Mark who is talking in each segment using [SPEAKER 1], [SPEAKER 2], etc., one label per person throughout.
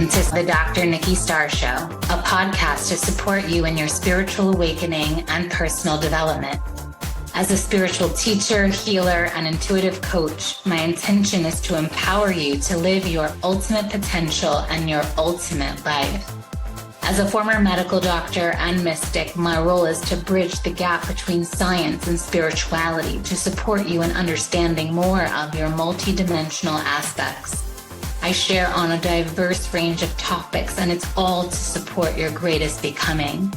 [SPEAKER 1] Welcome to the Dr. Nikki Starr Show, a podcast to support you in your spiritual awakening and personal development. As a spiritual teacher, healer, and intuitive coach, my intention is to empower you to live your ultimate potential and your ultimate life. As a former medical doctor and mystic, my role is to bridge the gap between science and spirituality to support you in understanding more of your multidimensional aspects. I share on a diverse range of topics, and it's all to support your greatest becoming.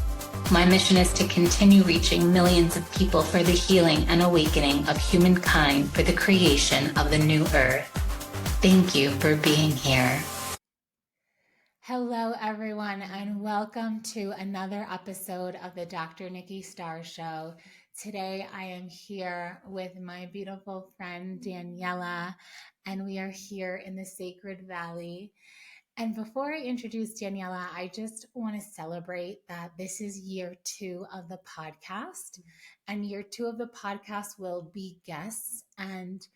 [SPEAKER 1] My mission is to continue reaching millions of people for the healing and awakening of humankind for the creation of the new earth. Thank you for being here. Hello, everyone, and welcome to another episode of the Dr. Nikki Starr Show. Today, I am here with my beautiful friend, Daniela, and we are here in the Sacred Valley. And before I introduce Daniela, I just want to celebrate that this is year 2 of the podcast, and year 2 of the podcast will be guests. And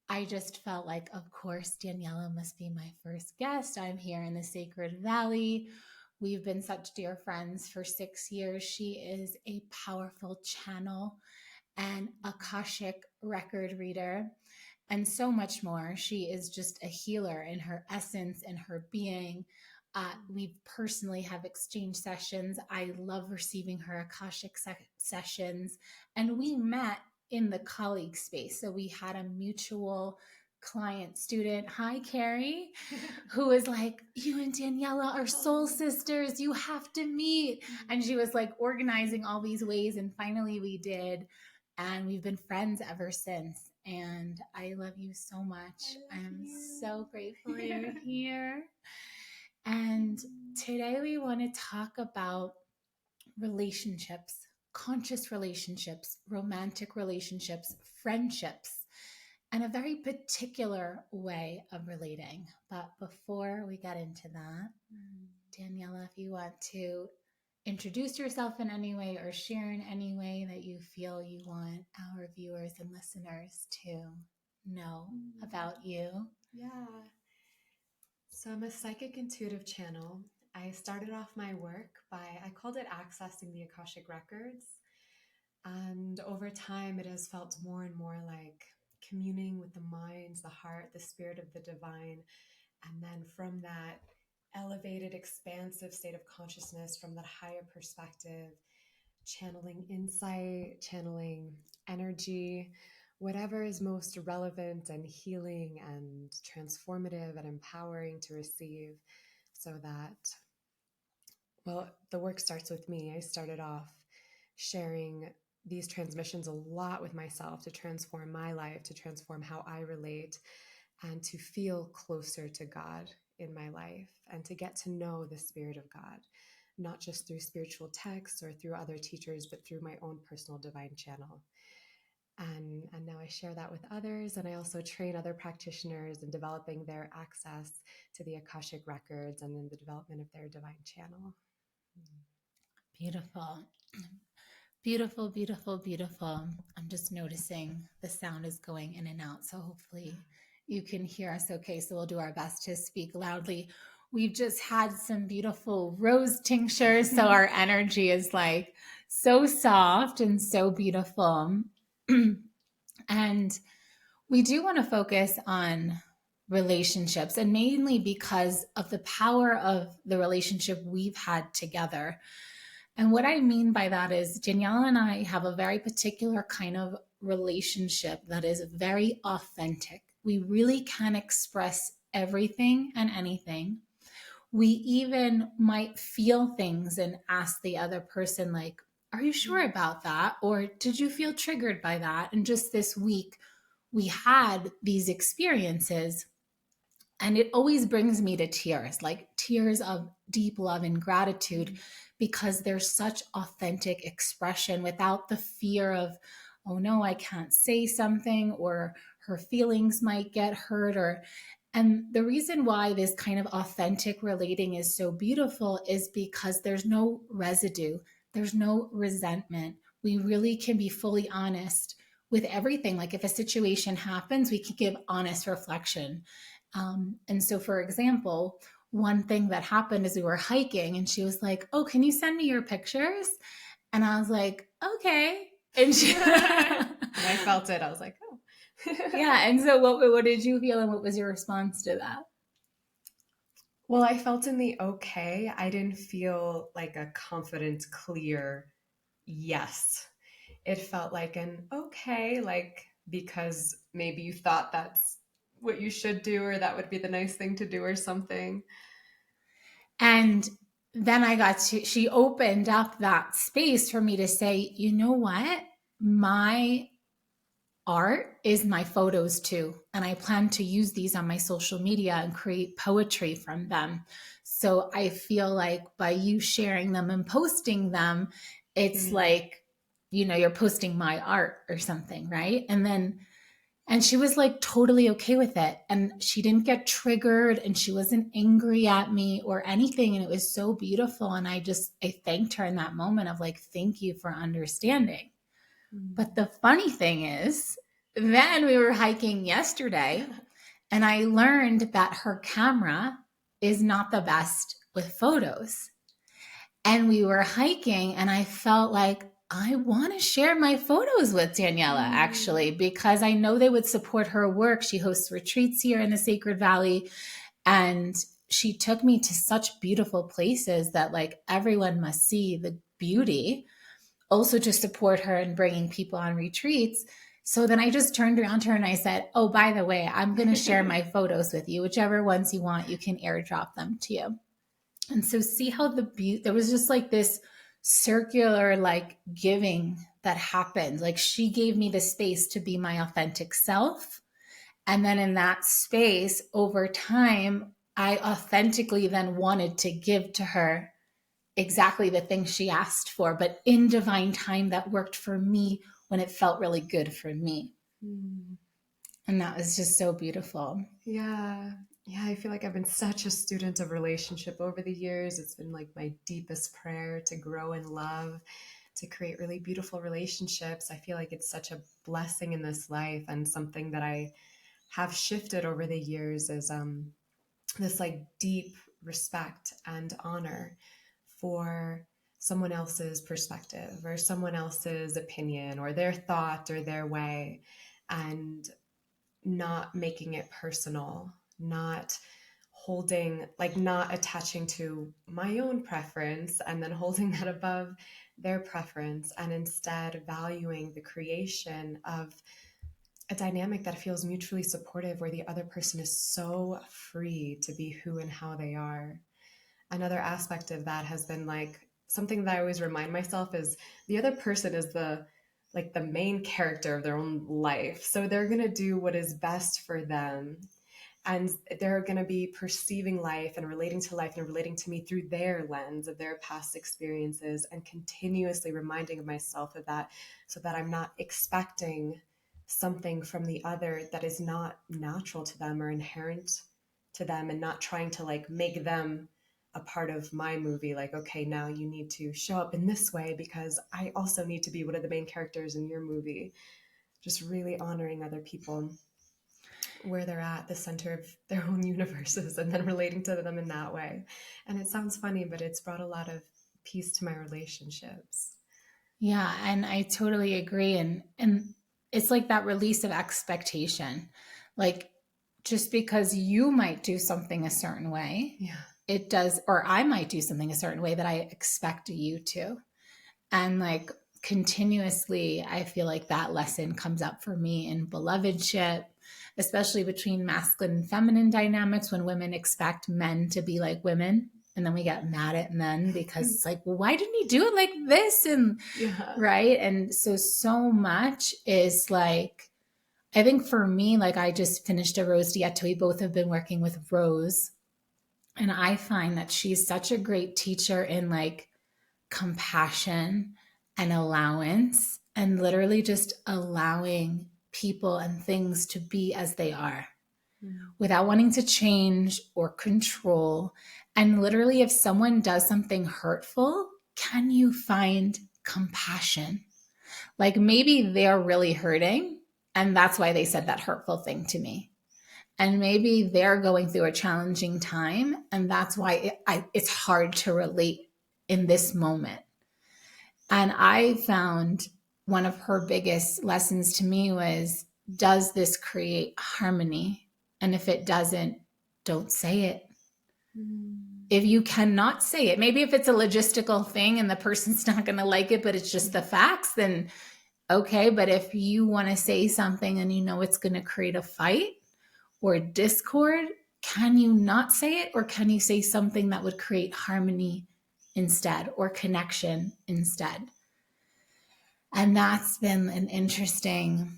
[SPEAKER 1] I just felt like, of course, Daniela must be my first guest. I'm here in the Sacred Valley. We've been such dear friends for 6 years. She is a powerful channel and Akashic record reader and so much more. She is just a healer in her essence and her being. We personally have exchanged sessions. I love receiving her Akashic sessions. And we met in the colleague space. So we had a mutual client student, hi Carrie, who was like, you and Daniela are soul sisters, you have to meet. And she was like organizing all these ways, and finally we did. And we've been friends ever since. And I love you so much. I'm so grateful you're here. And today we want to talk about relationships, conscious relationships, romantic relationships, friendships, and a very particular way of relating. But before we get into that, Daniela, if you want to introduce yourself in any way or share in any way that you feel you want our viewers and listeners to know about you.
[SPEAKER 2] Yeah. So I'm a psychic intuitive channel. I started off my work I called it accessing the Akashic Records. And over time, it has felt more and more like communing with the mind, the heart, the spirit of the divine. And then from that elevated, expansive state of consciousness, from that higher perspective, channeling insight, channeling energy, whatever is most relevant and healing and transformative and empowering to receive, so that, well, the work starts with me. I started off sharing these transmissions a lot with myself to transform my life, to transform how I relate, and to feel closer to God in my life, and to get to know the Spirit of God, not just through spiritual texts or through other teachers, but through my own personal divine channel. And now I share that with others. And I also train other practitioners in developing their access to the Akashic Records and in the development of their divine channel.
[SPEAKER 1] Beautiful. Beautiful, beautiful, beautiful. I'm just noticing the sound is going in and out. So hopefully you can hear us okay. So we'll do our best to speak loudly. We've just had some beautiful rose tinctures. So our energy is like so soft and so beautiful. And we do want to focus on relationships, and mainly because of the power of the relationship we've had together. And what I mean by that is Daniela and I have a very particular kind of relationship that is very authentic. We really can express everything and anything. We even might feel things and ask the other person, like, are you sure about that? Or did you feel triggered by that? And just this week, we had these experiences, and it always brings me to tears, like tears of deep love and gratitude, because there's such authentic expression without the fear of, oh no, I can't say something, or her feelings might get hurt. And the reason why this kind of authentic relating is so beautiful is because there's no residue, there's no resentment. We really can be fully honest with everything. Like if a situation happens, we can give honest reflection. And so, for example, one thing that happened is we were hiking and she was like, "Oh, can you send me your pictures?" And I was like, "Okay." And she
[SPEAKER 2] And I felt it. I was like, oh.
[SPEAKER 1] yeah. And so what did you feel and what was your response to that?
[SPEAKER 2] Well, I felt in the okay. I didn't feel like a confident, clear yes. It felt like an okay, like because maybe you thought that's what you should do or that would be the nice thing to do or something.
[SPEAKER 1] And then she opened up that space for me to say, you know what? My art is my photos too. And I plan to use these on my social media and create poetry from them. So I feel like by you sharing them and posting them, it's like, you're posting my art or something, right? And she was like totally okay with it. And she didn't get triggered and she wasn't angry at me or anything. And it was so beautiful. And I thanked her in that moment of like, thank you for understanding. But the funny thing is, then we were hiking yesterday and I learned that her camera is not the best with photos. And we were hiking and I felt like I want to share my photos with Daniela actually, because I know they would support her work. She hosts retreats here in the Sacred Valley and she took me to such beautiful places that like everyone must see the beauty, also to support her in bringing people on retreats. So then I just turned around to her and I said, oh, by the way, I'm going to share my photos with you. Whichever ones you want, you can airdrop them to you. And so see how there was just like this circular like giving that happened. Like she gave me the space to be my authentic self. And then in that space over time, I authentically then wanted to give to her exactly the thing she asked for, but in divine time that worked for me when it felt really good for me. And that was just so beautiful.
[SPEAKER 2] Yeah. Yeah, I feel like I've been such a student of relationship over the years. It's been like my deepest prayer to grow in love, to create really beautiful relationships. I feel like it's such a blessing in this life, and something that I have shifted over the years is this like deep respect and honor for someone else's perspective or someone else's opinion or their thought or their way, and not making it personal, not holding, like not attaching to my own preference and then holding that above their preference, and instead valuing the creation of a dynamic that feels mutually supportive where the other person is so free to be who and how they are. Another aspect of that has been like something that I always remind myself is the other person is the main character of their own life. So they're going to do what is best for them. And they're going to be perceiving life and relating to life and relating to me through their lens of their past experiences, and continuously reminding myself of that so that I'm not expecting something from the other that is not natural to them or inherent to them, and not trying to like make them a part of my movie. Like, okay, now you need to show up in this way because I also need to be one of the main characters in your movie. Just really honoring other people where they're at, the center of their own universes, and then relating to them in that way. And it sounds funny, but it's brought a lot of peace to my relationships.
[SPEAKER 1] Yeah, and I totally agree. And it's like that release of expectation. Like just because you might do something a certain way,
[SPEAKER 2] Yeah.
[SPEAKER 1] it does, or I might do something a certain way that I expect you to. And like continuously, I feel like that lesson comes up for me in belovedship, especially between masculine and feminine dynamics, when women expect men to be like women. And then we get mad at men because it's like, well, why didn't he do it like this? And right. And so much is like, I think for me, like I just finished a Rose Dieta. We both have been working with Rose. And I find that she's such a great teacher in like compassion and allowance, and literally just allowing people and things to be as they are without wanting to change or control. And literally, if someone does something hurtful, can you find compassion? Like maybe they're really hurting, and that's why they said that hurtful thing to me. And maybe they're going through a challenging time, and that's why it's hard to relate in this moment. And I found one of her biggest lessons to me was, does this create harmony? And if it doesn't, don't say it. If you cannot say it, maybe if it's a logistical thing and the person's not going to like it, but it's just the facts, then okay. But if you want to say something and you know it's going to create a fight or discord, can you not say it? Or can you say something that would create harmony instead, or connection instead? And that's been an interesting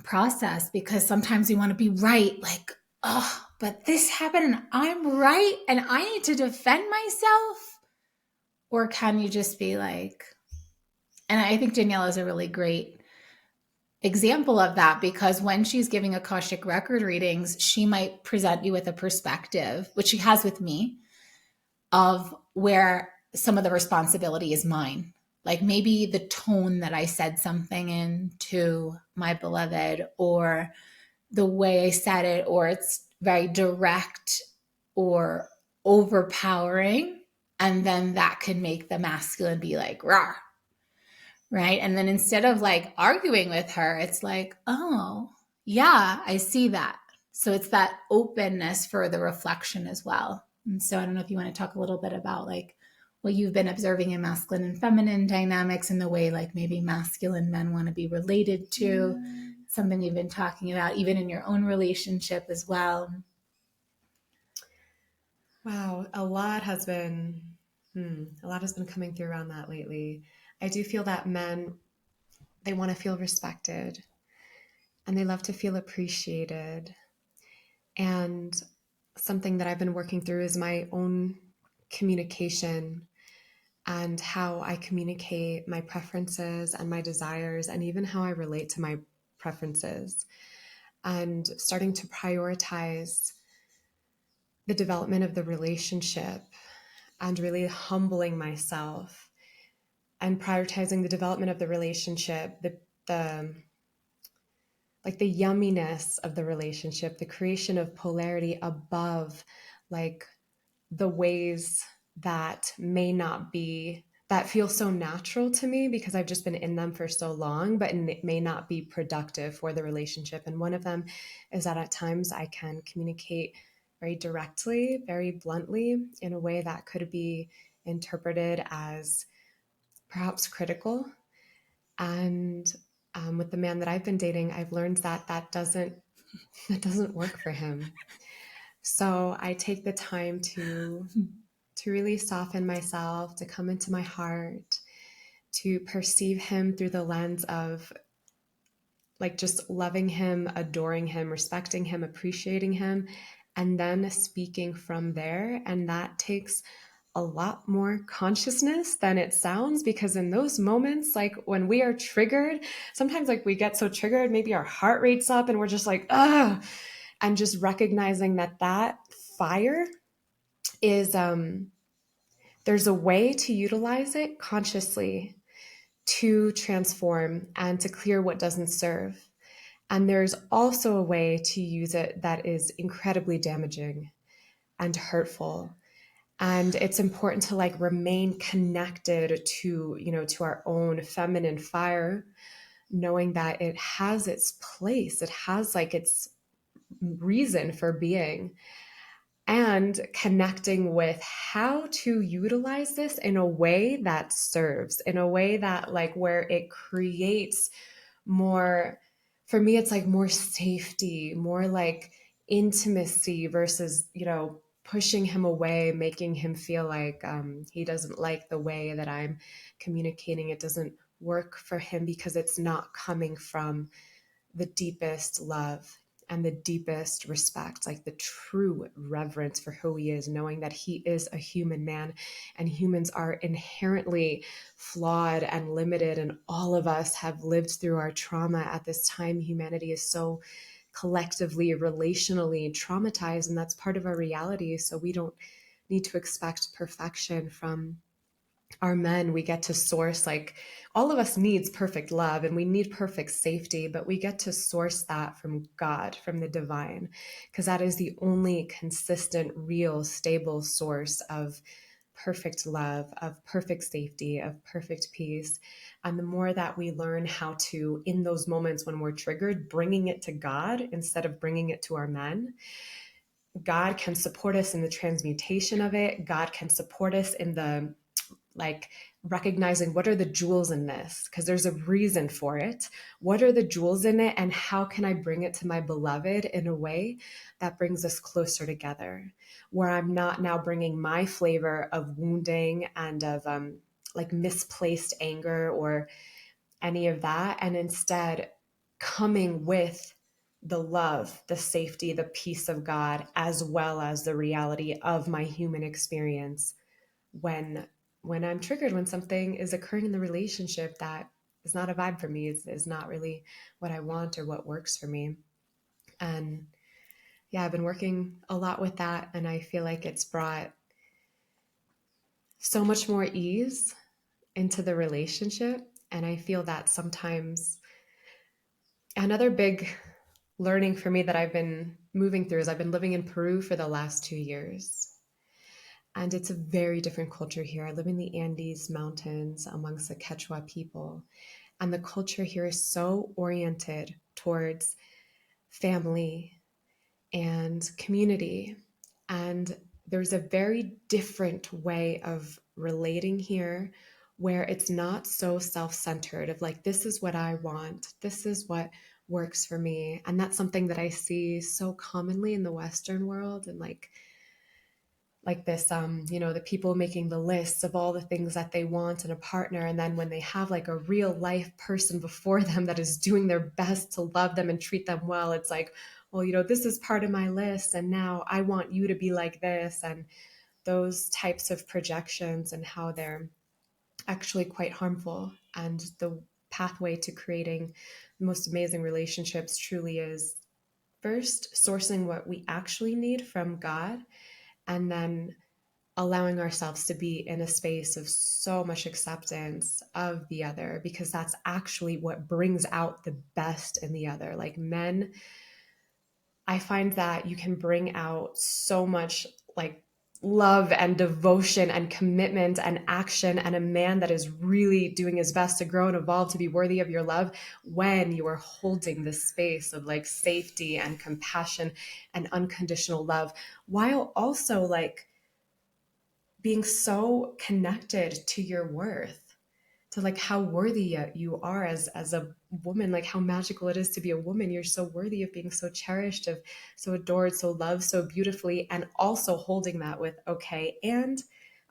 [SPEAKER 1] process, because sometimes we want to be right, like, oh, but this happened and I'm right and I need to defend myself. Or can you just be like, and I think Daniela is a really great example of that, because when she's giving Akashic record readings, she might present you with a perspective, which she has with me, of where some of the responsibility is mine. Like maybe the tone that I said something in to my beloved, or the way I said it, or it's very direct or overpowering. And then that could make the masculine be like, rah, right? And then instead of like arguing with her, it's like, oh, yeah, I see that. So it's that openness for the reflection as well. And so I don't know if you want to talk a little bit about like what you've been observing in masculine and feminine dynamics, and the way like maybe masculine men want to be related to, something you've been talking about even in your own relationship as well.
[SPEAKER 2] Wow, a lot has been coming through around that lately. I do feel that men, they want to feel respected and they love to feel appreciated. And something that I've been working through is my own communication, and how I communicate my preferences and my desires, and even how I relate to my preferences, and starting to prioritize the development of the relationship, and really humbling myself and prioritizing the development of the relationship, the like the yumminess of the relationship, the creation of polarity above like the ways that may not be, that feel so natural to me because I've just been in them for so long, but it may not be productive for the relationship. And one of them is that at times I can communicate very directly, very bluntly, in a way that could be interpreted as perhaps critical. And with the man that I've been dating, I've learned that that doesn't work for him. So I take the time to really soften myself, to come into my heart, to perceive him through the lens of like just loving him, adoring him, respecting him, appreciating him, and then speaking from there. And that takes a lot more consciousness than it sounds, because in those moments, like when we are triggered, sometimes like we get so triggered, maybe our heart rate's up and we're just like, ah, and just recognizing that that fire is, there's a way to utilize it consciously to transform and to clear what doesn't serve. And there's also a way to use it that is incredibly damaging and hurtful. And it's important to like remain connected to, you know, to our own feminine fire, knowing that it has its place, it has like its reason for being, and connecting with how to utilize this in a way that serves, in a way that like where it creates more, for me it's like more safety, more like intimacy, versus, you know, pushing him away, making him feel like he doesn't like the way that I'm communicating, it doesn't work for him because it's not coming from the deepest love and the deepest respect, like the true reverence for who he is, knowing that he is a human man and humans are inherently flawed and limited. And all of us have lived through our trauma at this time. Humanity is so collectively, relationally traumatized, and that's part of our reality. So we don't need to expect perfection from our men, we get to source, like, all of us needs perfect love and we need perfect safety, but we get to source that from God, from the divine, because that is the only consistent, real, stable source of perfect love, of perfect safety, of perfect peace. And the more that we learn how to, in those moments when we're triggered, bringing it to God instead of bringing it to our men, God can support us in the transmutation of it. God can support us in the, like, recognizing what are the jewels in this, because there's a reason for it. What are the jewels in it, and how can I bring it to my beloved in a way that brings us closer together, where I'm not now bringing my flavor of wounding and of like misplaced anger or any of that, and instead coming with the love, the safety, the peace of God, as well as the reality of my human experience when I'm triggered, when something is occurring in the relationship that is not a vibe for me, is not really what I want or what works for me. And yeah, I've been working a lot with that, and I feel like it's brought so much more ease into the relationship. And I feel that sometimes another big learning for me that I've been moving through is I've been living in Peru for the last 2 years. And it's a very different culture here. I live in the Andes Mountains amongst the Quechua people. And the culture here is so oriented towards family and community. And there's a very different way of relating here where it's not so self-centered of like, this is what I want, this is what works for me. And that's something that I see so commonly in the Western world, and like this the people making the lists of all the things that they want in a partner, and then when they have like a real life person before them that is doing their best to love them and treat them well, it's like, well, this is part of my list, and now I want you to be like this. And those types of projections and how they're actually quite harmful. And the pathway to creating the most amazing relationships truly is first sourcing what we actually need from God, and then allowing ourselves to be in a space of so much acceptance of the other, because that's actually what brings out the best in the other. Like men, I find that you can bring out so much like love and devotion and commitment and action, and a man that is really doing his best to grow and evolve to be worthy of your love when you are holding this space of like safety and compassion and unconditional love, while also like being so connected to your worth, to like how worthy you are as a woman, like how magical it is to be a woman. You're so worthy of being so cherished, of so adored, so loved, so beautifully, and also holding that with, okay, and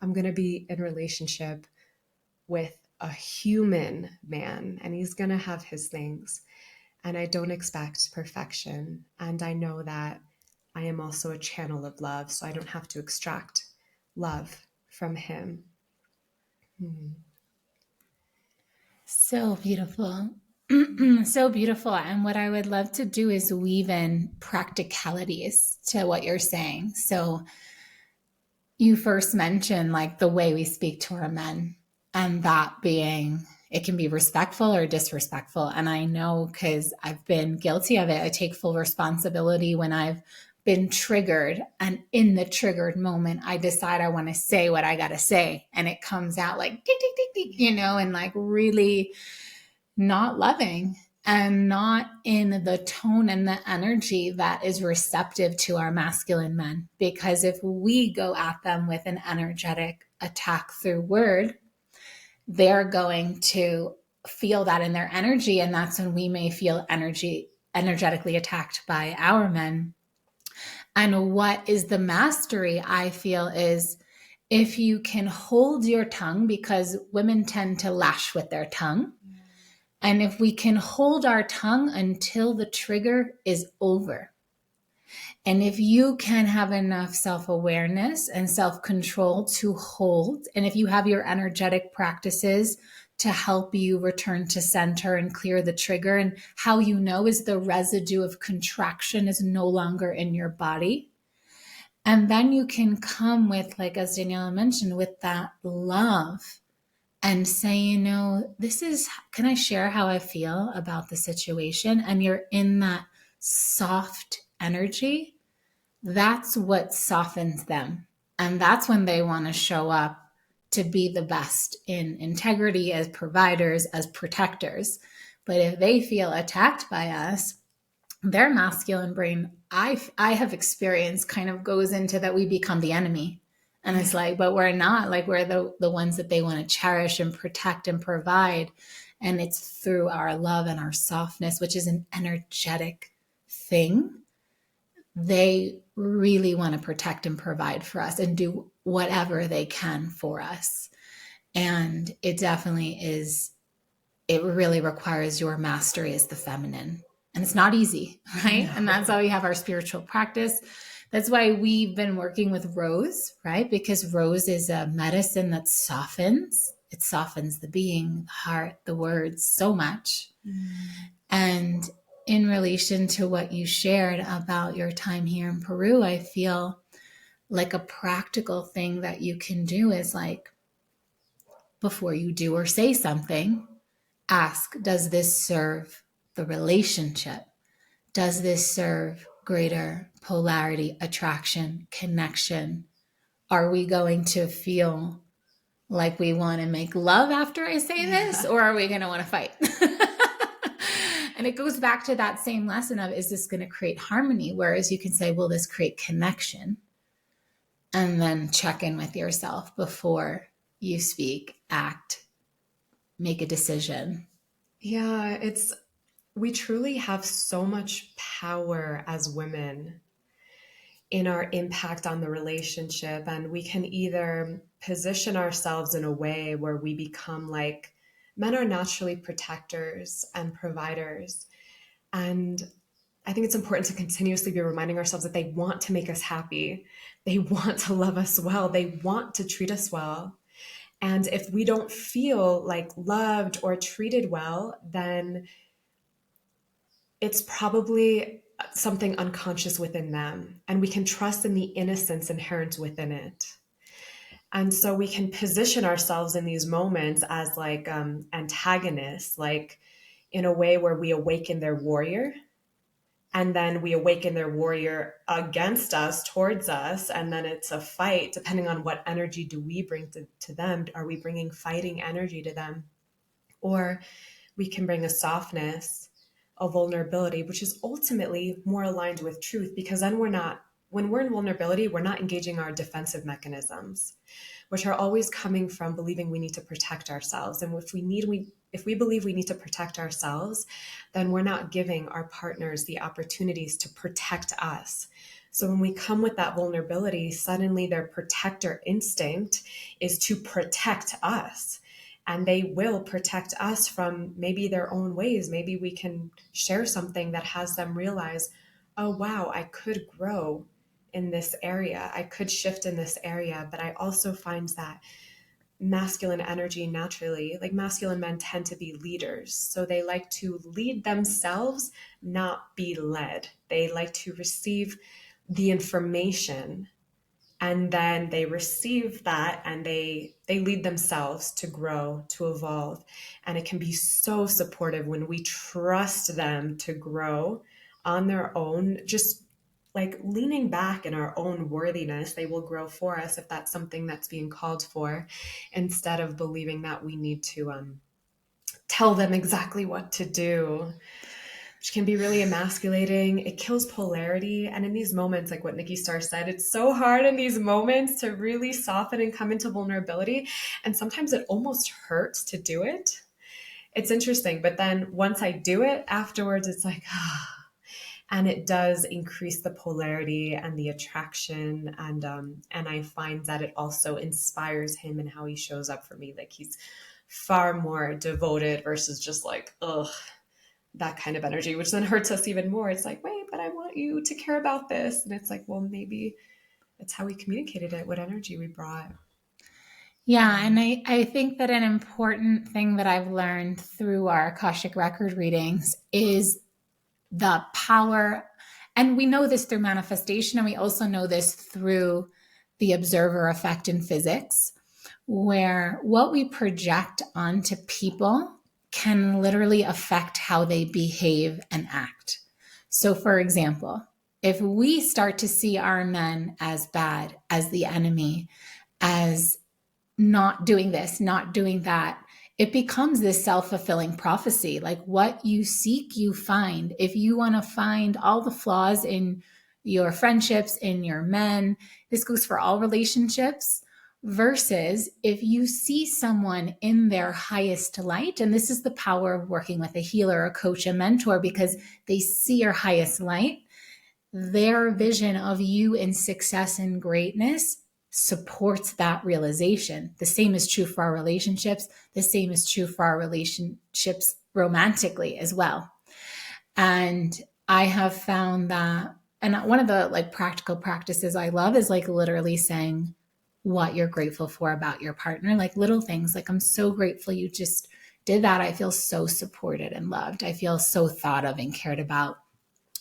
[SPEAKER 2] I'm going to be in relationship with a human man, and he's going to have his things, and I don't expect perfection, and I know that I am also a channel of love, so I don't have to extract love from him.
[SPEAKER 1] So beautiful. So beautiful. And what I would love to do is weave in practicalities to what you're saying. So you first mentioned like the way we speak to our men, and that being, it can be respectful or disrespectful. And I know because I've been guilty of it. I take full responsibility when I've been triggered, and in the triggered moment I decide I want to say what I got to say, and it comes out like tick, tick, tick, tick, and like really not loving and not in the tone and the energy that is receptive to our masculine men. Because if we go at them with an energetic attack through word, they're going to feel that in their energy, and that's when we may feel energetically attacked by our men. And what is the mastery, I feel, is if you can hold your tongue, because women tend to lash with their tongue. And if we can hold our tongue until the trigger is over, and if you can have enough self-awareness and self-control to hold, and if you have your energetic practices to help you return to center and clear the trigger, and how you know is the residue of contraction is no longer in your body. And then you can come with, like as Daniela mentioned, with that love and say, can I share how I feel about the situation? And you're in that soft energy, that's what softens them. And that's when they want to show up to be the best in integrity as providers, as protectors. But if they feel attacked by us, their masculine brain, I have experienced, kind of goes into that we become the enemy. And it's like, but we're not. Like, we're the ones that they want to cherish and protect and provide. And it's through our love and our softness, which is an energetic thing. They really want to protect and provide for us and do whatever they can for us. And it definitely is, it really requires your mastery as the feminine. And it's not easy, right? No. And that's why we have our spiritual practice. That's why we've been working with rose, right? Because rose is a medicine that softens. It softens the being, the heart, the words so much. And in relation to what you shared about your time here in Peru, I feel like a practical thing that you can do is, like, before you do or say something, ask, does this serve the relationship? Does this serve greater polarity, attraction, connection? Are we going to feel like we want to make love after I say this, or are we going to want to fight? And it goes back to that same lesson of, is this going to create harmony? Whereas you can say, will this create connection? And then check in with yourself before you speak, act, make a decision.
[SPEAKER 2] Yeah, we truly have so much power as women in our impact on the relationship. And we can either position ourselves in a way where we become like, men are naturally protectors and providers. And I think it's important to continuously be reminding ourselves that they want to make us happy. They want to love us well. They want to treat us well. And if we don't feel like loved or treated well, then it's probably something unconscious within them. And we can trust in the innocence inherent within it. And so we can position ourselves in these moments as like antagonists, like in a way where we awaken their warrior. And then we awaken their warrior against us, towards us. And then it's a fight, depending on what energy do we bring to them. Are we bringing fighting energy to them? Or we can bring a softness, a vulnerability, which is ultimately more aligned with truth, because then when we're in vulnerability, we're not engaging our defensive mechanisms, which are always coming from believing we need to protect ourselves. And if we believe we need to protect ourselves, then we're not giving our partners the opportunities to protect us. So when we come with that vulnerability, suddenly their protector instinct is to protect us. And they will protect us from maybe their own ways. Maybe we can share something that has them realize, oh, wow, I could grow in this area. I could shift in this area. But I also find that masculine energy naturally, like masculine men tend to be leaders. So they like to lead themselves, not be led. They like to receive the information, and then they receive that and they lead themselves to grow, to evolve. And it can be so supportive when we trust them to grow on their own, just like leaning back in our own worthiness. They will grow for us if that's something that's being called for, instead of believing that we need to tell them exactly what to do, which can be really emasculating. It kills polarity. And in these moments, like what Nikki Starr said, it's so hard in these moments to really soften and come into vulnerability. And sometimes it almost hurts to do it. It's interesting. But then once I do it afterwards, it's like, and it does increase the polarity and the attraction. And I find that it also inspires him in how he shows up for me. Like, he's far more devoted versus just like, that kind of energy, which then hurts us even more. It's like, wait, but I want you to care about this. And it's like, well, maybe it's how we communicated it, what energy we brought.
[SPEAKER 1] Yeah, and I think that an important thing that I've learned through our Akashic Record readings is the power, and we know this through manifestation, and we also know this through the observer effect in physics, where what we project onto people can literally affect how they behave and act. So, for example, if we start to see our men as bad, as the enemy, as not doing this, not doing that, it becomes this self-fulfilling prophecy. Like what you seek, you find. If you want to find all the flaws in your friendships, in your men, this goes for all relationships. Versus if you see someone in their highest light, and this is the power of working with a healer, a coach, a mentor, because they see your highest light, their vision of you in success and greatness supports that realization. The same is true for our relationships. The same is true for our relationships romantically as well. And I have found that, and one of the like practical practices I love is like literally saying what you're grateful for about your partner, like little things like, I'm so grateful you just did that. I feel so supported and loved. I feel so thought of and cared about.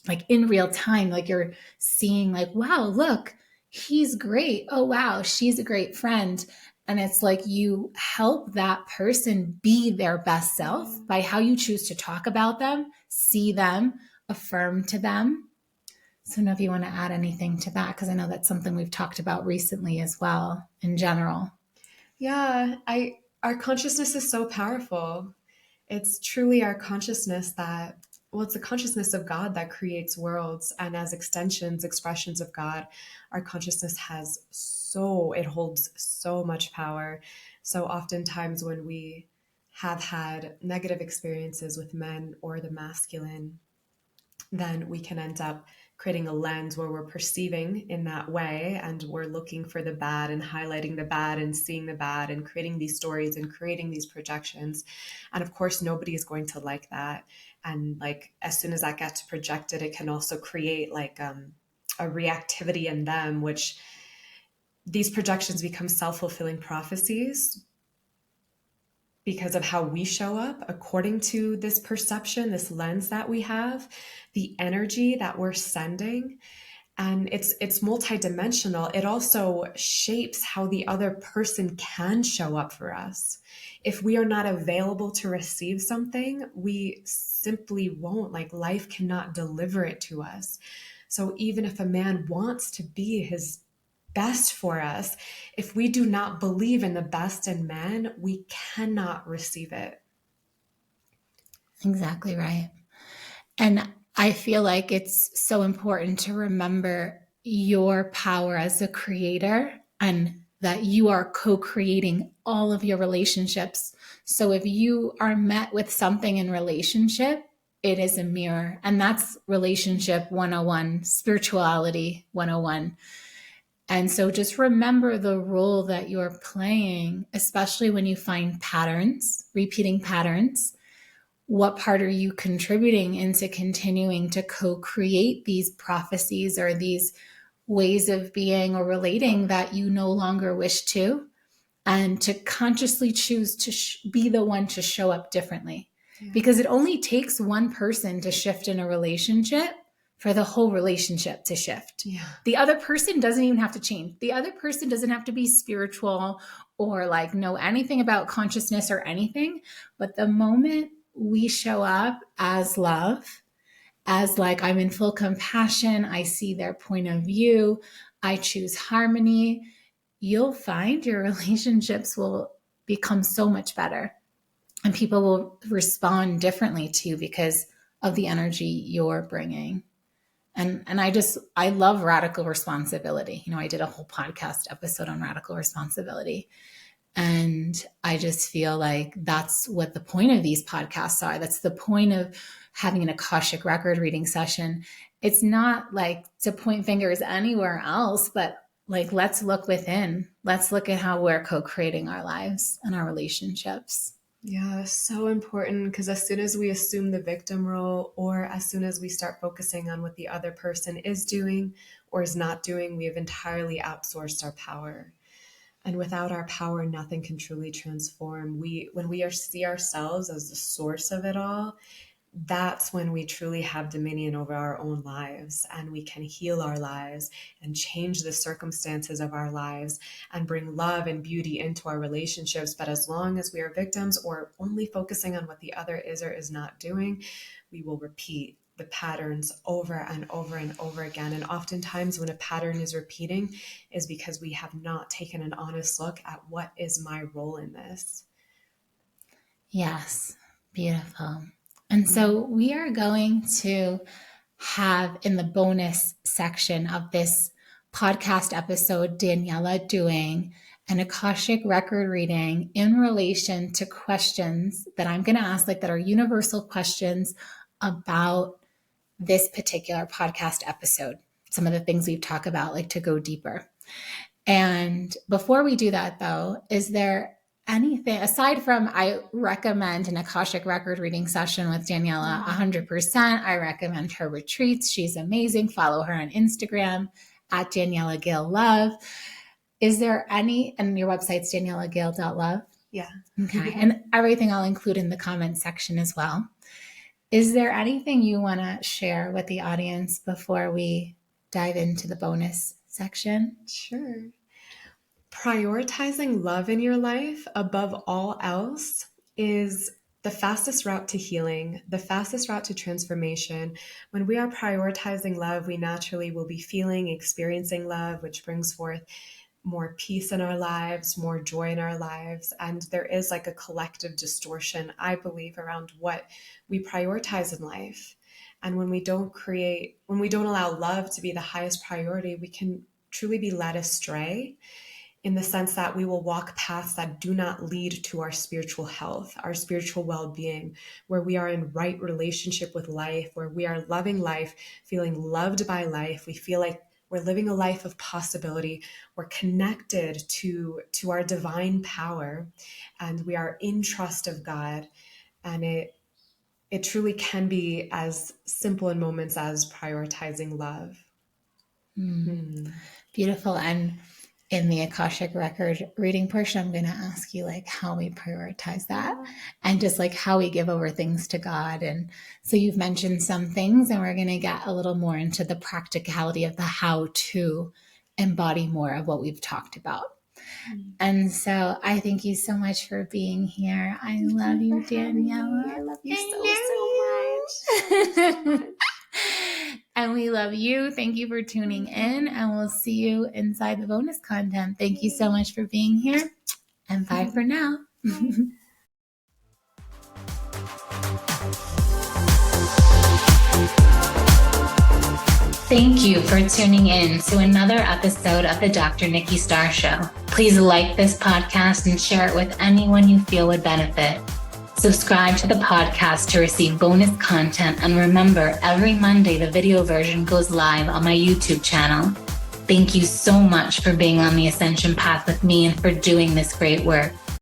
[SPEAKER 1] Like in real time, like you're seeing like, wow, look, he's great. Oh, wow, she's a great friend. And it's like you help that person be their best self by how you choose to talk about them, see them, affirm to them. So I don't know if you want to add anything to that, because I know that's something we've talked about recently as well in general.
[SPEAKER 2] Yeah, our consciousness is so powerful. It's truly our consciousness that, well, it's the consciousness of God that creates worlds. And as extensions, expressions of God, our consciousness it holds so much power. So oftentimes when we have had negative experiences with men or the masculine, then we can end up creating a lens where we're perceiving in that way and we're looking for the bad and highlighting the bad and seeing the bad and creating these stories and creating these projections. And of course, nobody is going to like that. And like as soon as that gets projected, it can also create like a reactivity in them, which these projections become self-fulfilling prophecies because of how we show up according to this perception, this lens that we have, the energy that we're sending. And it's multidimensional. It also shapes how the other person can show up for us. If we are not available to receive something, we simply won't. Like life cannot deliver it to us. So even if a man wants to be his best for us, if we do not believe in the best in men, we cannot receive it.
[SPEAKER 1] Exactly right. And I feel like it's so important to remember your power as a creator and that you are co-creating all of your relationships. So if you are met with something in relationship, it is a mirror. And that's relationship 101, spirituality 101. And so just remember the role that you're playing, especially when you find patterns, repeating patterns. What part are you contributing into continuing to co-create these prophecies or these ways of being or relating that you no longer wish to, and to consciously choose to be the one to show up differently? Yeah. Because it only takes one person to shift in a relationship for the whole relationship to shift. Yeah. The other person doesn't even have to change. The other person doesn't have to be spiritual or like know anything about consciousness or anything. But the moment we show up as love, as like, I'm in full compassion, I see their point of view, I choose harmony, you'll find your relationships will become so much better. And people will respond differently to you because of the energy you're bringing. And I love radical responsibility. You know, I did a whole podcast episode on radical responsibility. And I just feel like that's what the point of these podcasts are. That's the point of having an Akashic record reading session. It's not like to point fingers anywhere else, but like, let's look within. Let's look at how we're co-creating our lives and our relationships.
[SPEAKER 2] Yeah, so important, because as soon as we assume the victim role, or as soon as we start focusing on what the other person is doing or is not doing, we have entirely outsourced our power. And without our power, nothing can truly transform. When we see ourselves as the source of it all, that's when we truly have dominion over our own lives, and we can heal our lives and change the circumstances of our lives and bring love and beauty into our relationships. But as long as we are victims or only focusing on what the other is or is not doing, we will repeat the patterns over and over and over again. And oftentimes when a pattern is repeating is because we have not taken an honest look at what is my role in this.
[SPEAKER 1] Yes, beautiful. And so we are going to have in the bonus section of this podcast episode, Daniela doing an Akashic record reading in relation to questions that I'm going to ask, like that are universal questions about this particular podcast episode. Some of the things we've talked about, like to go deeper. And before we do that though, is there anything aside from, I recommend an Akashic record reading session with Daniela 100%. I recommend her retreats. She's amazing. Follow her on Instagram at Daniela Gil Love. Is there any, and your website's danielagil.love?
[SPEAKER 2] Yeah.
[SPEAKER 1] Okay. And everything I'll include in the comments section as well. Is there anything you want to share with the audience before we dive into the bonus section?
[SPEAKER 2] Sure. Prioritizing love in your life above all else is the fastest route to healing, the fastest route to transformation. When we are prioritizing love, we naturally will be feeling, experiencing love, which brings forth more peace in our lives, more joy in our lives. And there is like a collective distortion, I believe, around what we prioritize in life. And when we don't allow love to be the highest priority, we can truly be led astray, in the sense that we will walk paths that do not lead to our spiritual health, our spiritual well-being, where we are in right relationship with life, where we are loving life, feeling loved by life. We feel like we're living a life of possibility. We're connected to our divine power, and we are in trust of God. And it truly can be as simple in moments as prioritizing love.
[SPEAKER 1] Beautiful. And in the Akashic record reading portion, I'm going to ask you like how we prioritize that and just like how we give over things to God. And so you've mentioned some things, and we're going to get a little more into the practicality of the how to embody more of what we've talked about. And so I thank you so much for being here. I love you, Daniela.
[SPEAKER 2] I love you so much.
[SPEAKER 1] And we love you. Thank you for tuning in, and we'll see you inside the bonus content. Thank you so much for being here, and bye for now. Thank you for tuning in to another episode of the Dr. Nikki Starr Show. Please like this podcast and share it with anyone you feel would benefit. Subscribe to the podcast to receive bonus content, and remember, every Monday the video version goes live on my YouTube channel. Thank you so much for being on the ascension path with me and for doing this great work.